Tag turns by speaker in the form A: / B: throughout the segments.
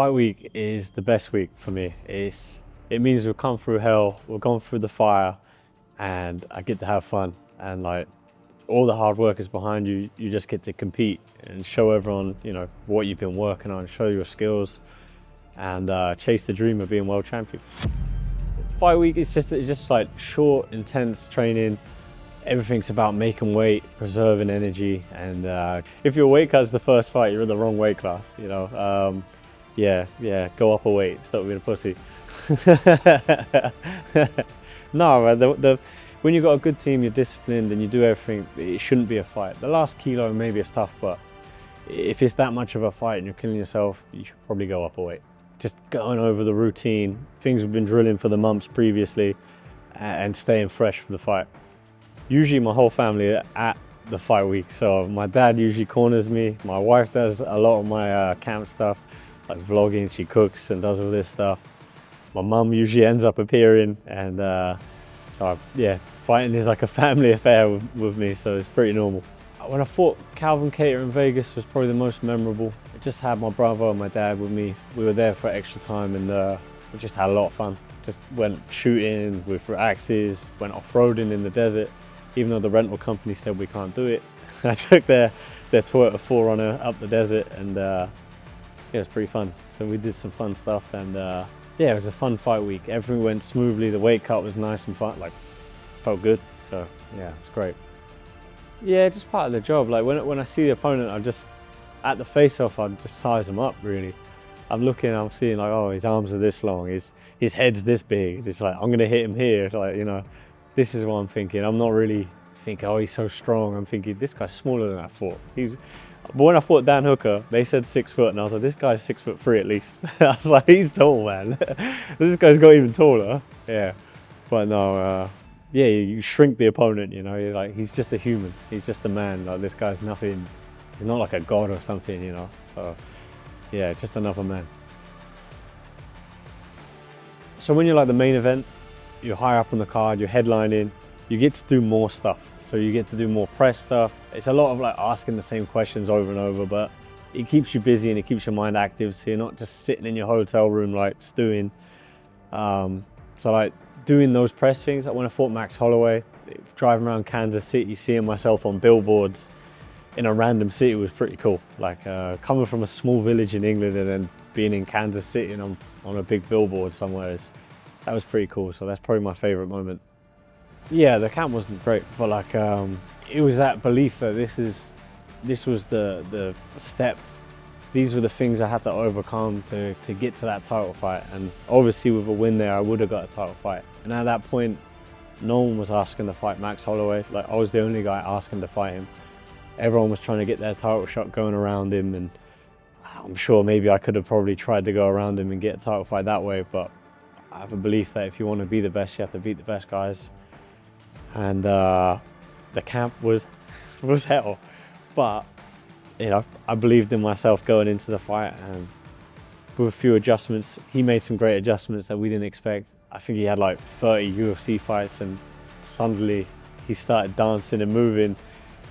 A: Fight week is the best week for me. It means we've come through hell, we've gone through the fire, and I get to have fun. And like all the hard work is behind you. You just get to compete and show everyone, what you've been working on, show your skills, and chase the dream of being world champion. Fight week is just like short, intense training. Everything's about making weight, preserving energy, and if your weight cut's the first fight, you're in the wrong weight class. Go up a weight, stop being a pussy. No, man, when you've got a good team, you're disciplined and you do everything, it shouldn't be a fight. The last kilo maybe is tough, but if it's that much of a fight and you're killing yourself, you should probably go up a weight. Just going over the routine, things we've been drilling for the months previously, and staying fresh for the fight. Usually my whole family are at the fight week, so my dad usually corners me, my wife does a lot of my camp stuff, like vlogging, she cooks and does all this stuff. My mum usually ends up appearing, and fighting is like a family affair with me, so it's pretty normal. When I fought Calvin Kattar in Vegas was probably the most memorable. I just had my brother and my dad with me. We were there for extra time, and we just had a lot of fun. Just went shooting with axes, went off-roading in the desert, even though the rental company said we can't do it. I took their Toyota 4Runner up the desert, and it was pretty fun. So we did some fun stuff, and it was a fun fight week. Everything went smoothly. The weight cut was nice and fun, felt good. So yeah, it was great. Yeah, just part of the job. Like when I see the opponent, at the face-off, I just size him up, really. I'm looking, I'm seeing his arms are this long, his head's this big. It's like, I'm gonna hit him here. This is what I'm thinking. I'm not really thinking, oh, he's so strong. I'm thinking, this guy's smaller than I thought. But when I fought Dan Hooker, they said 6 foot, and I was like, this guy's 6'3" at least. I was like, he's tall, man. This guy's got even taller. Yeah, but no, you shrink the opponent, You're like, he's just a human. He's just a man. Like, this guy's nothing. He's not like a god or something, So yeah, just another man. So when you're like the main event, you're higher up on the card, you're headlining, you get to do more stuff. So you get to do more press stuff. It's a lot of asking the same questions over and over, but it keeps you busy and it keeps your mind active, so you're not just sitting in your hotel room stewing. Doing those press things, like when I fought Max Holloway, driving around Kansas City, seeing myself on billboards in a random city was pretty cool. Coming from a small village in England and then being in Kansas City and on a big billboard somewhere, that was pretty cool. So that's probably my favorite moment. Yeah, the camp wasn't great, but it was that belief that this was the step. These were the things I had to overcome to get to that title fight. And obviously with a win there, I would have got a title fight. And at that point, no one was asking to fight Max Holloway. I was the only guy asking to fight him. Everyone was trying to get their title shot going around him, and I'm sure maybe I could have probably tried to go around him and get a title fight that way, but I have a belief that if you want to be the best, you have to beat the best guys. And the camp was hell, but I believed in myself going into the fight, and with a few adjustments, he made some great adjustments that we didn't expect. I think he had 30 UFC fights, and suddenly he started dancing and moving.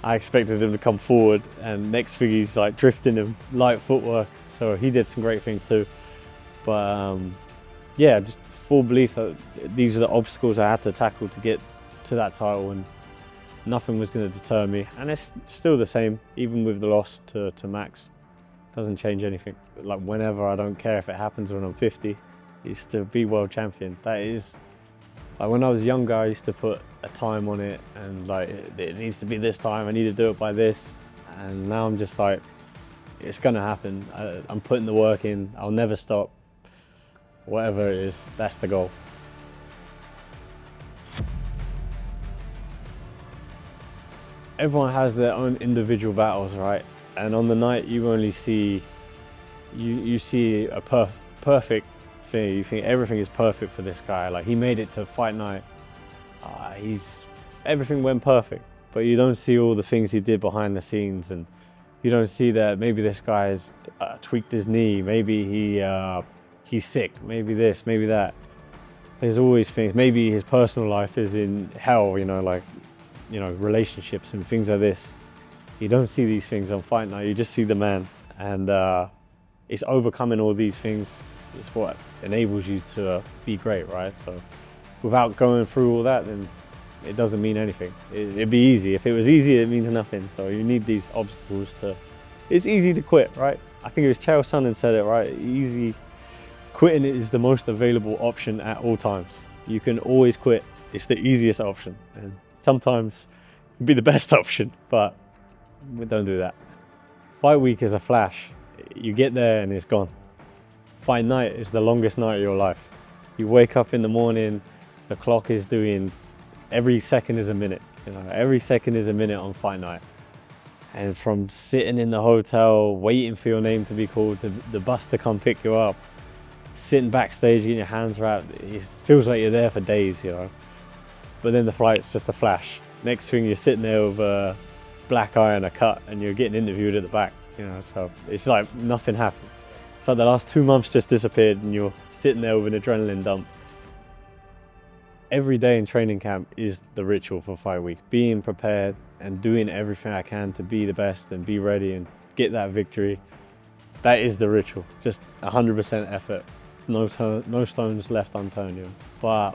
A: I expected him to come forward, and next thing he's drifting and light footwork. So he did some great things too. But just full belief that these are the obstacles I had to tackle to get to that title, and nothing was going to deter me. And it's still the same, even with the loss to Max. Doesn't change anything. Whenever, I don't care if it happens when I'm 50, is to be world champion. That is, when I was younger, I used to put a time on it, and it needs to be this time, I need to do it by this. And now I'm just it's gonna happen. I'm putting the work in, I'll never stop. Whatever it is, that's the goal. Everyone has their own individual battles, right? And on the night, you only see, you see a perfect thing. You think everything is perfect for this guy. He made it to fight night. Everything went perfect, but you don't see all the things he did behind the scenes, and you don't see that maybe this guy's tweaked his knee, maybe he's sick, maybe this, maybe that. There's always things. Maybe his personal life is in hell, relationships and things like this. You don't see these things on fight night. You just see the man, and it's overcoming all these things. It's what enables you to be great, right? So without going through all that, then it doesn't mean anything. It'd be easy. If it was easy, it means nothing. So you need these obstacles to, it's easy to quit, right? I think it was Chael Sonnen said it, right? Easy, quitting is the most available option at all times. You can always quit. It's the easiest option. And sometimes it'd be the best option, but we don't do that. Fight week is a flash. You get there and it's gone. Fight night is the longest night of your life. You wake up in the morning, the clock is doing, every second is a minute. You know, every second is a minute on fight night. And from sitting in the hotel, waiting for your name to be called, to the bus to come pick you up, sitting backstage, getting your hands wrapped, it feels like you're there for days, you know. But then the flight's just a flash. Next thing, you're sitting there with a black eye and a cut, and you're getting interviewed at the back, you know. So it's like nothing happened. It's like the last 2 months just disappeared, and you're sitting there with an adrenaline dump. Every day in training camp is the ritual for fight week. Being prepared and doing everything I can to be the best and be ready and get that victory. That is the ritual. Just 100% effort. No stones left unturned. You know? But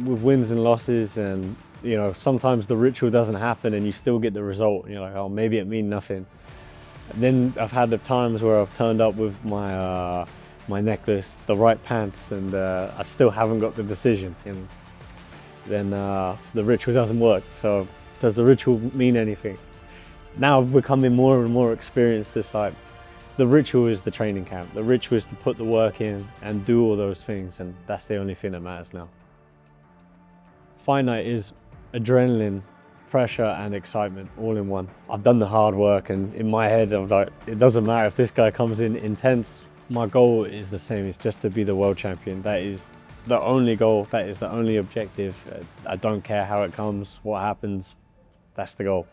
A: with wins and losses, and you know, sometimes the ritual doesn't happen and you still get the result. And you're like, oh, maybe it means nothing. And then I've had the times where I've turned up with my my necklace, the right pants, and I still haven't got the decision. You know? Then the ritual doesn't work. So does the ritual mean anything? Now I'm becoming more and more experienced. It's like the ritual is the training camp. The ritual is to put the work in and do all those things, and that's the only thing that matters now. Fight night is adrenaline, pressure and excitement all in one. I've done the hard work, and in my head I'm like, it doesn't matter if this guy comes in intense. My goal is the same, it's just to be the world champion. That is the only goal, that is the only objective. I don't care how it comes, what happens, that's the goal.